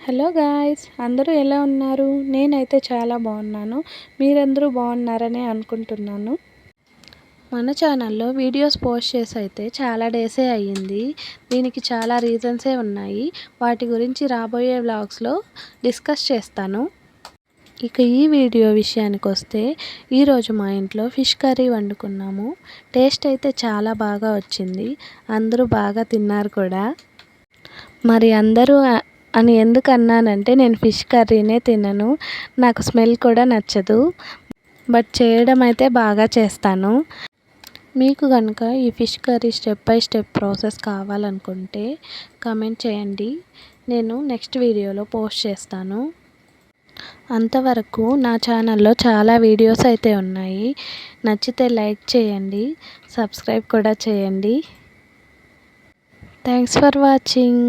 Hello guys, అందరూ ఎలా ఉన్నారు? నేనైతే చాలా బాగున్నాను. మీరందరూ బాగున్నారని అనుకుంటున్నాను. మన ఛానల్లో వీడియోస్ పోస్ట్ చేసి అయితే చాలా డేసే అయ్యింది. దీనికి చాలా రీజన్సే ఉన్నాయి. వాటి గురించి రాబోయే వ్లాగ్స్లో డిస్కస్ చేస్తాను. ఇక ఈ వీడియో విషయానికి వస్తే, ఈరోజు మా ఇంట్లో ఫిష్ కర్రీ వండుకున్నాము. టేస్ట్ అయితే చాలా బాగా వచ్చింది. అందరూ బాగా తిన్నారు కూడా. మరి అందరూ అని ఎందుకు అన్నానంటే, నేను ఫిష్ కర్రీనే తినను, నాకు స్మెల్ కూడా నచ్చదు. బట్ చేయడం అయితే బాగా చేస్తాను. మీకు కనుక ఈ fish curry step by step process కావాలనుకుంటే కామెంట్ చేయండి, నేను నెక్స్ట్ వీడియోలో పోస్ట్ చేస్తాను. అంతవరకు నా ఛానల్లో చాలా వీడియోస్ అయితే ఉన్నాయి. నచ్చితే లైక్ చేయండి, సబ్స్క్రైబ్ కూడా చేయండి. Thanks for watching.